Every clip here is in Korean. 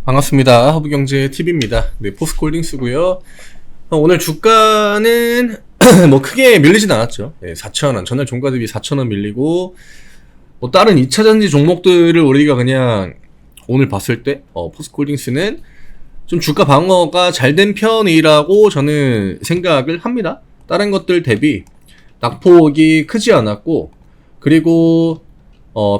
반갑습니다. 허브경제TV입니다. 네, 포스코홀딩스고요. 오늘 주가는 뭐 크게 밀리진 않았죠. 네, 4,000원. 전날 종가 대비 4,000원 밀리고, 뭐 다른 2차전지 종목들을 우리가 그냥 오늘 봤을 때, 포스코홀딩스는 좀 주가 방어가 잘 된 편이라고 저는 생각을 합니다. 다른 것들 대비 낙폭이 크지 않았고, 그리고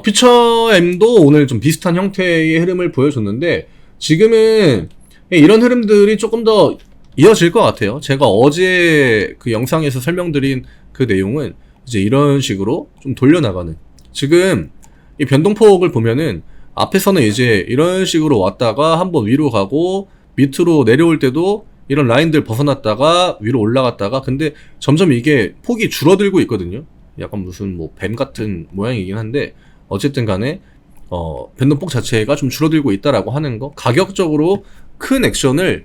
퓨처엠도 오늘 좀 비슷한 형태의 흐름을 보여줬는데, 지금은 이런 흐름들이 조금 더 이어질 것 같아요. 제가 어제 그 영상에서 설명드린 그 내용은 이제 이런 식으로 좀 돌려나가는, 지금 이 변동폭을 보면은 앞에서는 이제 이런 식으로 왔다가 한번 위로 가고 밑으로 내려올 때도 이런 라인들 벗어났다가 위로 올라갔다가, 근데 점점 이게 폭이 줄어들고 있거든요. 약간 무슨 뭐 뱀 같은 모양이긴 한데, 어쨌든 간에 변동폭 자체가 좀 줄어들고 있다라고 하는 거, 가격적으로 큰 액션을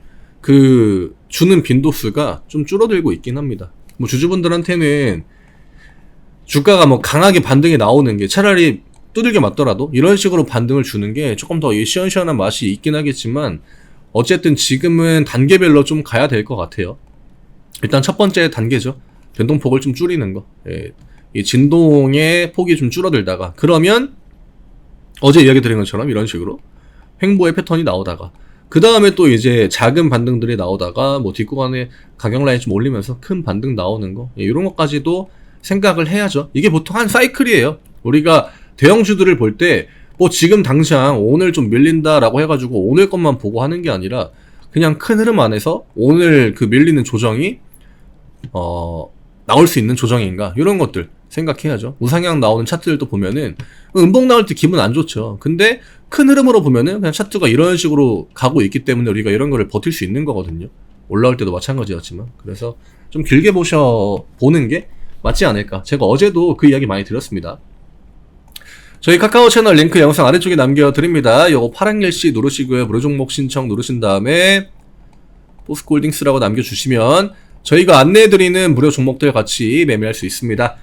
주는 빈도수가 좀 줄어들고 있긴 합니다. 뭐 주주분들한테는 주가가 뭐 강하게 반등이 나오는 게 차라리 두들겨 맞더라도 이런 식으로 반등을 주는 게 조금 더 시원시원한 맛이 있긴 하겠지만, 어쨌든 지금은 단계별로 좀 가야 될 것 같아요. 일단 첫 번째 단계죠. 변동폭을 좀 줄이는 거. 예, 이 진동의 폭이 좀 줄어들다가, 그러면 어제 이야기 드린 것처럼 이런 식으로 횡보의 패턴이 나오다가, 그 다음에 또 이제 작은 반등들이 나오다가 뭐 뒷구간에 가격 라인 좀 올리면서 큰 반등 나오는 거, 이런 것까지도 생각을 해야죠. 이게 보통 한 사이클이에요. 우리가 대형주들을 볼 때 뭐 지금 당장 오늘 좀 밀린다라고 해가지고 오늘 것만 보고 하는 게 아니라, 그냥 큰 흐름 안에서 오늘 그 밀리는 조정이 나올 수 있는 조정인가, 이런 것들 생각해야죠. 우상향 나오는 차트들도 보면은 음봉 나올 때 기분 안 좋죠. 근데 큰 흐름으로 보면은 그냥 차트가 이런 식으로 가고 있기 때문에 우리가 이런 거를 버틸 수 있는 거거든요. 올라올 때도 마찬가지였지만. 그래서 좀 길게 보는 게 맞지 않을까. 제가 어제도 그 이야기 많이 드렸습니다. 저희 카카오 채널 링크 영상 아래쪽에 남겨드립니다. 요거 파란 글씨 누르시고요. 무료 종목 신청 누르신 다음에 포스코홀딩스라고 남겨주시면 저희가 안내해드리는 무료 종목들 같이 매매할 수 있습니다.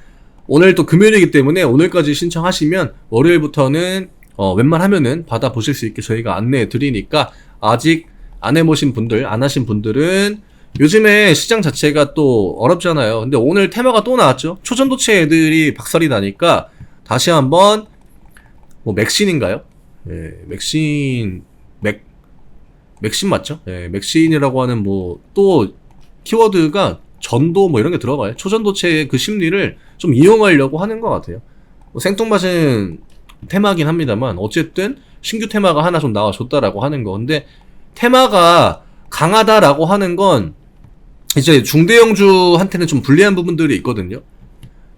오늘 또 금요일이기 때문에 오늘까지 신청하시면 월요일부터는 웬만하면은 받아보실 수 있게 저희가 안내해드리니까, 아직 안 해보신 분들, 안 하신 분들은, 요즘에 시장 자체가 또 어렵잖아요. 근데 오늘 테마가 또 나왔죠. 초전도체 애들이 박살이 나니까 다시 한번 뭐 맥신인가요? 예, 맥신 맞죠? 예, 맥신이라고 하는 뭐 또 키워드가 전도 뭐 이런 게 들어가요. 초전도체의 그 심리를 좀 이용하려고 하는 것 같아요. 뭐 생뚱맞은 테마긴 합니다만, 어쨌든 신규 테마가 하나 좀 나와줬다라고 하는 거. 근데 테마가 강하다라고 하는 건 이제 중대형주한테는 좀 불리한 부분들이 있거든요.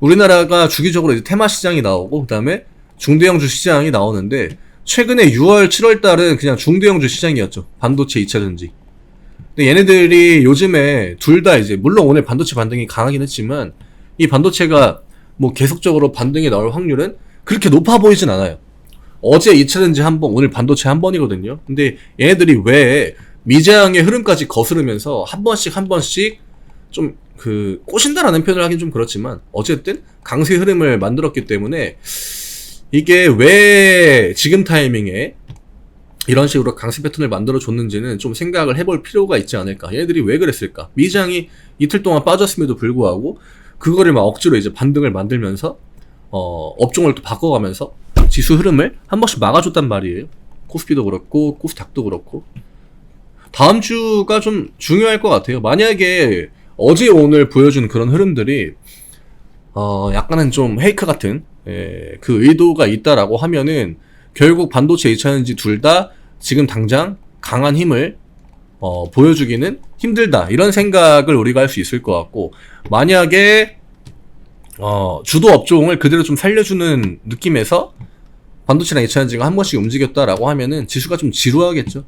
우리나라가 주기적으로 이제 테마 시장이 나오고, 그 다음에 중대형주 시장이 나오는데, 최근에 6월, 7월 달은 그냥 중대형주 시장이었죠. 반도체 2차전지. 근데 얘네들이 요즘에 둘 다 이제, 물론 오늘 반도체 반등이 강하긴 했지만, 이 반도체가 뭐 계속적으로 반등이 나올 확률은 그렇게 높아 보이진 않아요. 어제 2차전지 한 번, 오늘 반도체 한 번이거든요. 근데 얘네들이 왜 미장의 흐름까지 거스르면서 한 번씩 좀 꼬신다라는 표현을 하긴 좀 그렇지만, 어쨌든 강세 흐름을 만들었기 때문에, 이게 왜 지금 타이밍에 이런 식으로 강세 패턴을 만들어줬는지는 좀 생각을 해볼 필요가 있지 않을까. 얘네들이 왜 그랬을까? 미장이 이틀 동안 빠졌음에도 불구하고 그거를 막 억지로 이제 반등을 만들면서 업종을 또 바꿔가면서 지수 흐름을 한 번씩 막아줬단 말이에요. 코스피도 그렇고 코스닥도 그렇고. 다음 주가 좀 중요할 것 같아요. 만약에 어제 오늘 보여준 그런 흐름들이 약간은 좀 페이크 같은 그 의도가 있다라고 하면은, 결국 반도체 2차전지 둘 다 지금 당장 강한 힘을 보여주기는 힘들다, 이런 생각을 우리가 할 수 있을 것 같고, 만약에 주도 업종을 그대로 좀 살려주는 느낌에서 반도체랑 2차전지가 한 번씩 움직였다라고 하면은 지수가 좀 지루하겠죠.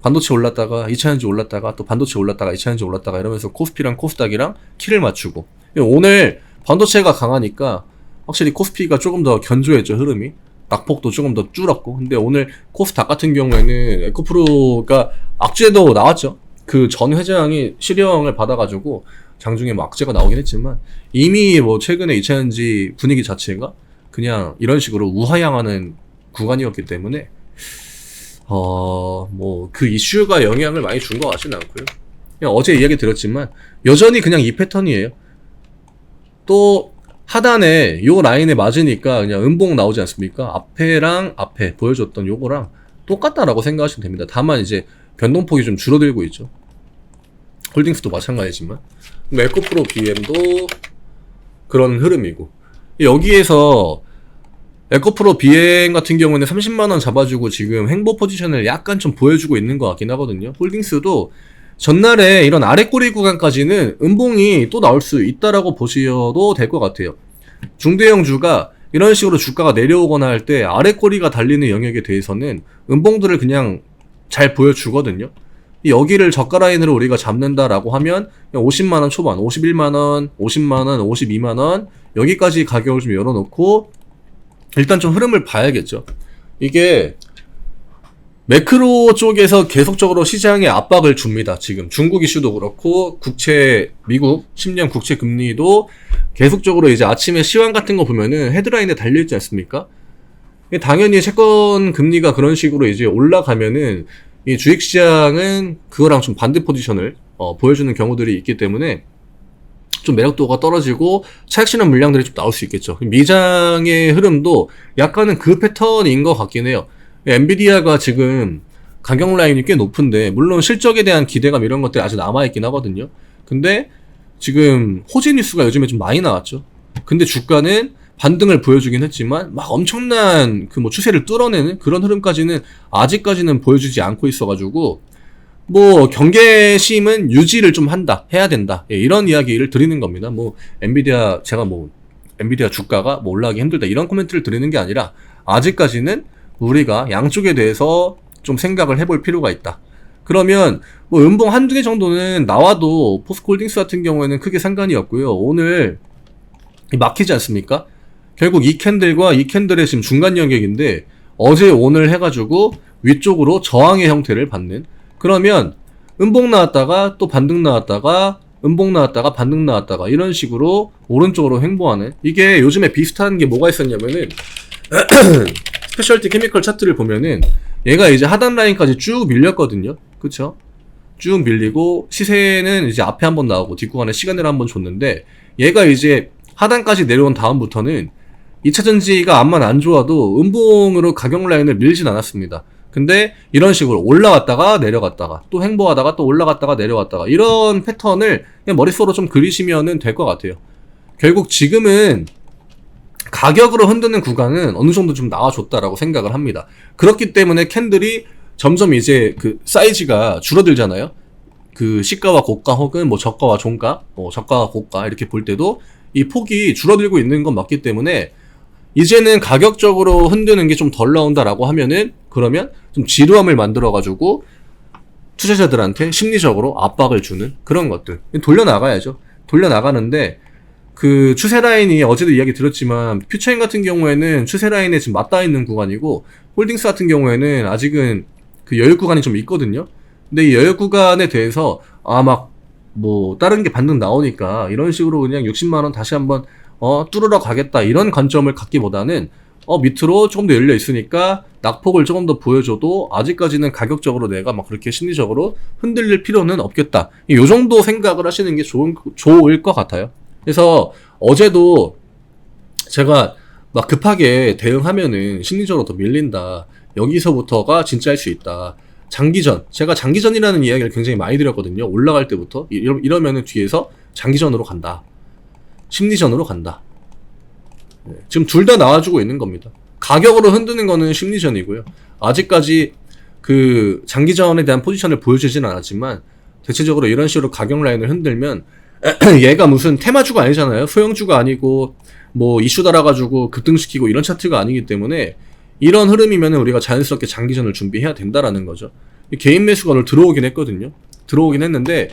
반도체 올랐다가 2차전지 올랐다가 또 반도체 올랐다가 2차전지 올랐다가 이러면서 코스피랑 코스닥이랑 키를 맞추고, 오늘 반도체가 강하니까 확실히 코스피가 조금 더 견조했죠, 흐름이. 낙폭도 조금 더 줄었고. 근데 오늘 코스닥 같은 경우에는 에코프로가 악재도 나왔죠. 그 전 회장이 실형을 받아가지고 장중에 뭐 악재가 나오긴 했지만, 이미 뭐 최근에 2차전지 분위기 자체가 그냥 이런 식으로 우하향하는 구간이었기 때문에, 뭐 그 이슈가 영향을 많이 준 것 같지는 않고요. 그냥 어제 이야기 드렸지만 여전히 그냥 이 패턴이에요. 또 하단에 요 라인에 맞으니까 그냥 음봉 나오지 않습니까? 앞에랑 앞에 보여줬던 요거랑 똑같다라고 생각하시면 됩니다. 다만 이제 변동폭이 좀 줄어들고 있죠. 홀딩스도 마찬가지지만 에코프로 BM도 그런 흐름이고, 여기에서 에코프로 BM 같은 경우는 30만원 잡아주고 지금 횡보 포지션을 약간 좀 보여주고 있는 것 같긴 하거든요. 홀딩스도 전날에 이런 아래꼬리 구간까지는 음봉이 또 나올 수 있다라고 보셔도 될 것 같아요. 중대형주가 이런 식으로 주가가 내려오거나 할 때 아래꼬리가 달리는 영역에 대해서는 음봉들을 그냥 잘 보여주거든요. 여기를 저가 라인으로 우리가 잡는다라고 하면 50만원 초반, 51만원, 50만원, 52만원 여기까지 가격을 좀 열어놓고 일단 좀 흐름을 봐야겠죠. 이게 매크로 쪽에서 계속적으로 시장에 압박을 줍니다. 지금 중국 이슈도 그렇고 국채, 미국 10년 국채 금리도 계속적으로 이제 아침에 시황 같은 거 보면은 헤드라인에 달려있지 않습니까? 당연히 채권 금리가 그런 식으로 이제 올라가면은 이 주식시장은 그거랑 좀 반대 포지션을 보여주는 경우들이 있기 때문에 좀 매력도가 떨어지고 차익 실현 물량들이 좀 나올 수 있겠죠. 미장의 흐름도 약간은 그 패턴인 것 같긴 해요. 엔비디아가 지금 가격 라인이 꽤 높은데 물론 실적에 대한 기대감 이런 것들이 아직 남아있긴 하거든요. 근데 지금 호재 뉴스가 요즘에 좀 많이 나왔죠. 근데 주가는 반등을 보여주긴 했지만 막 엄청난 그 뭐 추세를 뚫어내는 그런 흐름까지는 아직까지는 보여주지 않고 있어가지고 뭐 경계심은 유지를 좀 해야 된다, 이런 이야기를 드리는 겁니다. 뭐 엔비디아 제가 뭐 엔비디아 주가가 뭐 올라가기 힘들다 이런 코멘트를 드리는 게 아니라 아직까지는 우리가 양쪽에 대해서 좀 생각을 해볼 필요가 있다. 그러면 뭐 음봉 한두 개 정도는 나와도 포스코홀딩스 같은 경우에는 크게 상관이 없고요. 오늘 막히지 않습니까? 결국 이 캔들과 이 캔들의 지금 중간 영역인데 어제 오늘 해가지고 위쪽으로 저항의 형태를 받는, 그러면 음봉 나왔다가 또 반등 나왔다가 음봉 나왔다가 반등 나왔다가 이런 식으로 오른쪽으로 횡보하는, 이게 요즘에 비슷한 게 뭐가 있었냐면은 스페셜티 케미컬 차트를 보면은 얘가 이제 하단 라인까지 쭉 밀렸거든요. 그쵸? 쭉 밀리고 시세는 이제 앞에 한번 나오고 뒷구간에 시간을 한번 줬는데 얘가 이제 하단까지 내려온 다음부터는 2차전지가 암만 안 좋아도 음봉으로 가격 라인을 밀진 않았습니다. 근데 이런 식으로 올라갔다가 내려갔다가 또 횡보하다가 또 올라갔다가 내려갔다가 이런 패턴을 그냥 머릿속으로 좀 그리시면은 될 것 같아요. 결국 지금은 가격으로 흔드는 구간은 어느 정도 좀 나와줬다라고 생각을 합니다. 그렇기 때문에 캔들이 점점 이제 그 사이즈가 줄어들잖아요. 그 시가와 고가 혹은 뭐 저가와 종가, 저가와 고가 이렇게 볼 때도 이 폭이 줄어들고 있는 건 맞기 때문에 이제는 가격적으로 흔드는 게 좀 덜 나온다라고 하면은 그러면 좀 지루함을 만들어가지고 투자자들한테 심리적으로 압박을 주는 그런 것들 돌려나가야죠. 돌려나가는데 그 추세 라인이 어제도 이야기 드렸지만 퓨처인 같은 경우에는 추세 라인에 지금 맞닿아 있는 구간이고 홀딩스 같은 경우에는 아직은 그 여유 구간이 좀 있거든요. 근데 이 여유 구간에 대해서 막 뭐 다른 게 반등 나오니까 이런 식으로 그냥 60만원 다시 한번 뚫으러 가겠다 이런 관점을 갖기보다는 밑으로 조금 더 열려 있으니까 낙폭을 조금 더 보여줘도 아직까지는 가격적으로 내가 막 그렇게 심리적으로 흔들릴 필요는 없겠다. 요 정도 생각을 하시는 게 좋을 것 같아요. 그래서 어제도 제가 막 급하게 대응하면은 심리적으로 더 밀린다. 여기서부터가 진짜 할 수 있다. 장기전. 제가 장기전이라는 이야기를 굉장히 많이 드렸거든요. 올라갈 때부터. 이러면은 뒤에서 장기전으로 간다. 심리전으로 간다. 지금 둘 다 나와주고 있는 겁니다. 가격으로 흔드는 거는 심리전이고요. 아직까지 그 장기전에 대한 포지션을 보여주진 않았지만 대체적으로 이런 식으로 가격 라인을 흔들면 얘가 무슨 테마주가 아니잖아요. 소형주가 아니고 뭐 이슈 달아가지고 급등시키고 이런 차트가 아니기 때문에 이런 흐름이면 우리가 자연스럽게 장기전을 준비해야 된다라는 거죠. 개인 매수가 오늘 들어오긴 했거든요. 들어오긴 했는데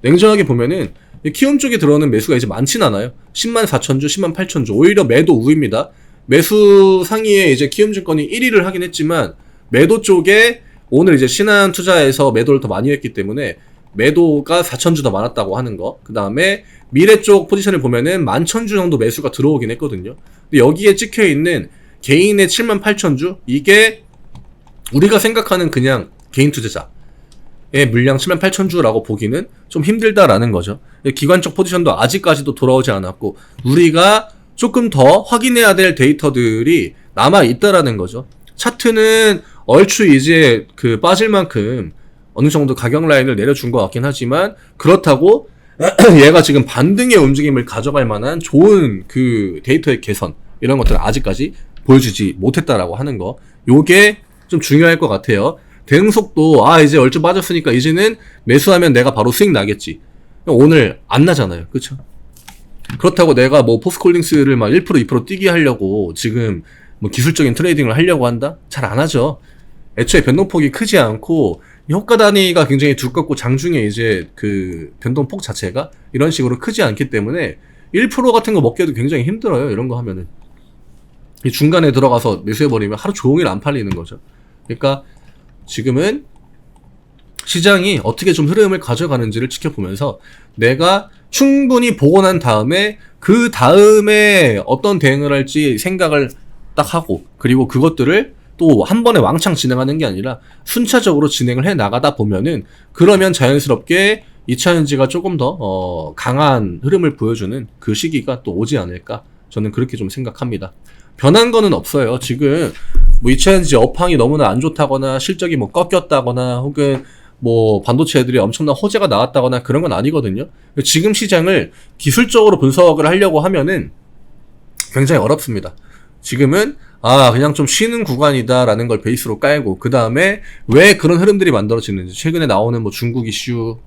냉정하게 보면은 키움 쪽에 들어오는 매수가 이제 많진 않아요. 10만 4천 주, 10만 8천 주. 오히려 매도 우위입니다. 매수 상위에 이제 키움증권이 1위를 하긴 했지만 매도 쪽에 오늘 이제 신한투자에서 매도를 더 많이 했기 때문에 매도가 4천 주 더 많았다고 하는 거. 그 다음에 미래 쪽 포지션을 보면은 11,000주 정도 매수가 들어오긴 했거든요. 근데 여기에 찍혀 있는 개인의 7만 8천 주 이게 우리가 생각하는 그냥 개인 투자자의 물량 78,000주라고 보기는 좀 힘들다라는 거죠. 기관적 포지션도 아직까지도 돌아오지 않았고 우리가 조금 더 확인해야 될 데이터들이 남아 있다라는 거죠. 차트는 얼추 이제 그 빠질 만큼 어느 정도 가격 라인을 내려준 것 같긴 하지만 그렇다고 얘가 지금 반등의 움직임을 가져갈 만한 좋은 그 데이터의 개선 이런 것들을 아직까지 보여주지 못했다라고 하는 거, 요게 좀 중요할 것 같아요. 대응 속도 이제 얼추 빠졌으니까 이제는 매수하면 내가 바로 수익 나겠지. 오늘 안 나잖아요, 그쵸? 그렇다고 내가 뭐 포스코홀딩스를 막 1% 2% 뛰게 하려고 지금 뭐 기술적인 트레이딩을 하려고 한다? 잘 안 하죠. 애초에 변동폭이 크지 않고 효과 단위가 굉장히 두껍고 장중에 이제 그 변동폭 자체가 이런 식으로 크지 않기 때문에 1% 같은 거 먹기도 굉장히 힘들어요. 이런 거 하면은 이 중간에 들어가서 매수해버리면 하루 종일 안 팔리는 거죠. 그러니까 지금은 시장이 어떻게 좀 흐름을 가져가는지를 지켜보면서 내가 충분히 보고 난 다음에 그 다음에 어떤 대응을 할지 생각을 딱 하고, 그리고 그것들을 또 한 번에 왕창 진행하는 게 아니라 순차적으로 진행을 해 나가다 보면은 그러면 자연스럽게 2차 전지가 조금 더 강한 흐름을 보여주는 그 시기가 또 오지 않을까, 저는 그렇게 좀 생각합니다. 변한 거는 없어요. 지금 뭐 2차 전지 업황이 너무나 안 좋다거나 실적이 뭐 꺾였다거나 혹은 뭐 반도체 애들이 엄청난 호재가 나왔다거나 그런 건 아니거든요. 지금 시장을 기술적으로 분석을 하려고 하면은 굉장히 어렵습니다. 지금은 그냥 좀 쉬는 구간이다라는 걸 베이스로 깔고, 그 다음에 왜 그런 흐름들이 만들어지는지, 최근에 나오는 뭐 중국 이슈,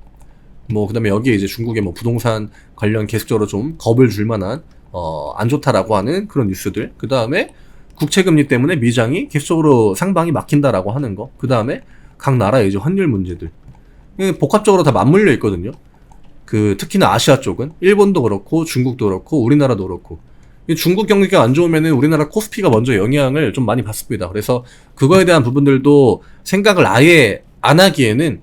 뭐 그 다음에 여기에 이제 중국의 뭐 부동산 관련 계속적으로 좀 겁을 줄 만한 안 좋다라고 하는 그런 뉴스들, 그 다음에 국채금리 때문에 미장이 계속적으로 상방이 막힌다라고 하는 거, 그 다음에 각 나라의 이제 환율 문제들, 복합적으로 다 맞물려 있거든요. 그 특히나 아시아 쪽은 일본도 그렇고 중국도 그렇고 우리나라도 그렇고, 중국 경기가 안 좋으면은 우리나라 코스피가 먼저 영향을 좀 많이 받습니다. 그래서 그거에 대한 부분들도 생각을 아예 안 하기에는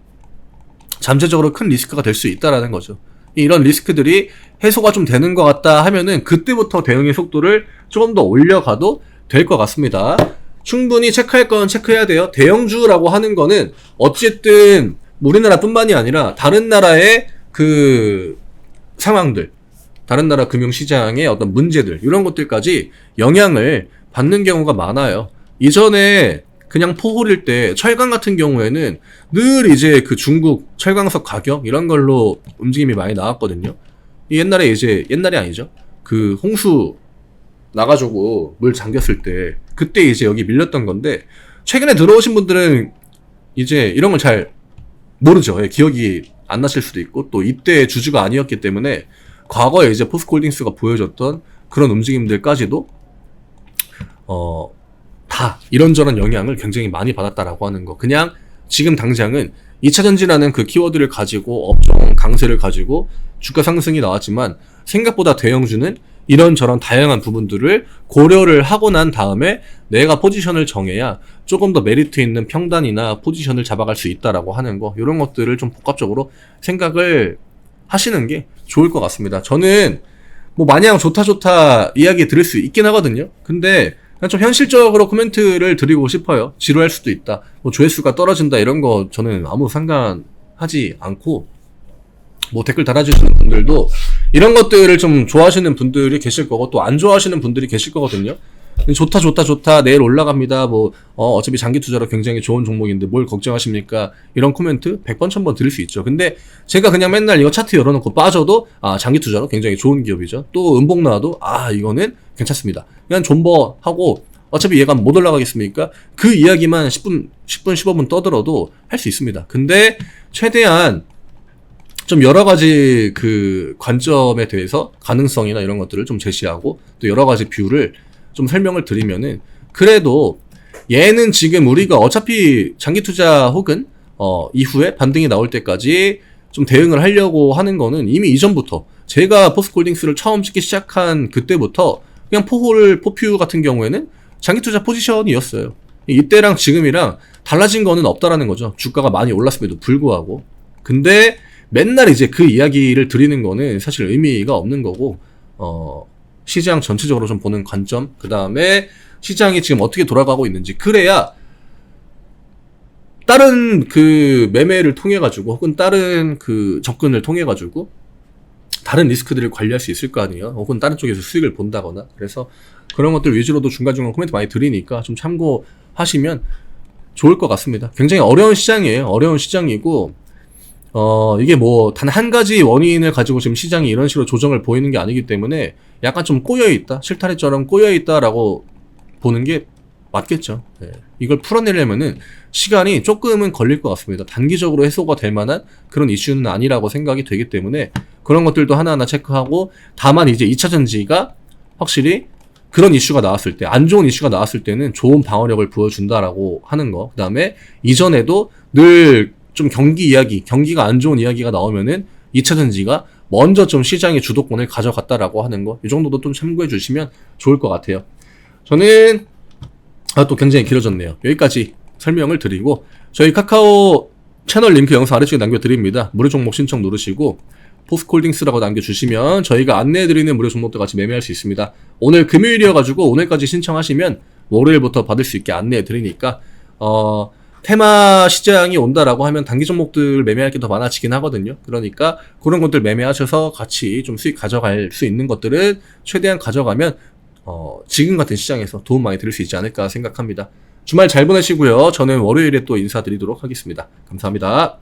잠재적으로 큰 리스크가 될 수 있다라는 거죠. 이런 리스크들이 해소가 좀 되는 것 같다 하면은 그때부터 대응의 속도를 조금 더 올려가도 될 것 같습니다. 충분히 체크할 건 체크해야 돼요. 대형주라고 하는 거는 어쨌든 우리나라뿐만이 아니라 다른 나라의 그 상황들, 다른 나라 금융시장의 어떤 문제들, 이런 것들까지 영향을 받는 경우가 많아요. 이전에 그냥 포홀일 때 철강 같은 경우에는 늘 이제 그 중국 철강석 가격 이런 걸로 움직임이 많이 나왔거든요. 옛날에 이제, 옛날이 아니죠. 그 홍수 나가지고 물 잠겼을 때 그때 이제 여기 밀렸던 건데, 최근에 들어오신 분들은 이제 이런 걸 잘 모르죠. 기억이 안 나실 수도 있고, 또 이때 주주가 아니었기 때문에 과거에 이제 포스코홀딩스가 보여줬던 그런 움직임들까지도 다 이런저런 영향을 굉장히 많이 받았다라고 하는 거. 그냥 지금 당장은 2차전지라는 그 키워드를 가지고 업종 강세를 가지고 주가 상승이 나왔지만, 생각보다 대형주는 이런저런 다양한 부분들을 고려를 하고 난 다음에 내가 포지션을 정해야 조금 더 메리트 있는 평단이나 포지션을 잡아갈 수 있다라고 하는 거, 이런 것들을 좀 복합적으로 생각을 하시는 게 좋을 것 같습니다. 저는 뭐 마냥 좋다 이야기 들을 수 있긴 하거든요. 근데 그냥 좀 현실적으로 코멘트를 드리고 싶어요. 지루할 수도 있다, 뭐 조회수가 떨어진다, 이런 거 저는 아무 상관하지 않고, 뭐 댓글 달아주시는 분들도 이런 것들을 좀 좋아하시는 분들이 계실 거고 또 안 좋아하시는 분들이 계실 거거든요. 좋다 내일 올라갑니다, 뭐 어차피 장기 투자로 굉장히 좋은 종목인데 뭘 걱정하십니까, 이런 코멘트 100번 1000번 드릴 수 있죠. 근데 제가 그냥 맨날 이거 차트 열어놓고 빠져도 장기 투자로 굉장히 좋은 기업이죠, 또 음봉 나와도 이거는 괜찮습니다, 그냥 존버하고 어차피 얘가 못 올라가겠습니까, 그 이야기만 10분 15분 떠들어도 할 수 있습니다. 근데 최대한 좀 여러 가지 그 관점에 대해서 가능성이나 이런 것들을 좀 제시하고 또 여러 가지 뷰를 좀 설명을 드리면은, 그래도 얘는 지금 우리가 어차피 장기 투자 혹은 이후에 반등이 나올 때까지 좀 대응을 하려고 하는 거는 이미 이전부터, 제가 포스코홀딩스를 처음 찍기 시작한 그때부터 그냥 포퓨 같은 경우에는 장기 투자 포지션이었어요. 이때랑 지금이랑 달라진 거는 없다라는 거죠. 주가가 많이 올랐음에도 불구하고. 근데 맨날 이제 그 이야기를 드리는 거는 사실 의미가 없는 거고, 시장 전체적으로 좀 보는 관점, 그 다음에 시장이 지금 어떻게 돌아가고 있는지, 그래야 다른 그 매매를 통해 가지고 혹은 다른 그 접근을 통해 가지고 다른 리스크들을 관리할 수 있을 거 아니에요. 혹은 다른 쪽에서 수익을 본다거나. 그래서 그런 것들 위주로도 중간중간 코멘트 많이 드리니까 좀 참고하시면 좋을 것 같습니다. 굉장히 어려운 시장이에요. 어려운 시장이고 이게 뭐 단 한 가지 원인을 가지고 지금 시장이 이런 식으로 조정을 보이는 게 아니기 때문에 약간 좀 꼬여있다, 실타래처럼 꼬여있다라고 보는 게 맞겠죠. 네. 이걸 풀어내려면은 시간이 조금은 걸릴 것 같습니다. 단기적으로 해소가 될 만한 그런 이슈는 아니라고 생각이 되기 때문에 그런 것들도 하나하나 체크하고, 다만 이제 2차전지가 확실히 그런 이슈가 나왔을 때, 안 좋은 이슈가 나왔을 때는 좋은 방어력을 보여준다라고 하는 거. 그 다음에 이전에도 늘 좀 경기가 안 좋은 이야기가 나오면은 2차전지가 먼저 좀 시장의 주도권을 가져갔다라고 하는 거. 이 정도도 좀 참고해 주시면 좋을 것 같아요. 저는 또 굉장히 길어졌네요. 여기까지 설명을 드리고, 저희 카카오 채널 링크 영상 아래쪽에 남겨드립니다. 무료 종목 신청 누르시고 포스콜딩스라고 남겨주시면 저희가 안내해드리는 무료 종목들 같이 매매할 수 있습니다. 오늘 금요일이어가지고 오늘까지 신청하시면 월요일부터 받을 수 있게 안내해드리니까 테마 시장이 온다라고 하면 단기 종목들 매매할 게 더 많아지긴 하거든요. 그러니까 그런 것들 매매하셔서 같이 좀 수익 가져갈 수 있는 것들은 최대한 가져가면 지금 같은 시장에서 도움 많이 드릴 수 있지 않을까 생각합니다. 주말 잘 보내시고요. 저는 월요일에 또 인사드리도록 하겠습니다. 감사합니다.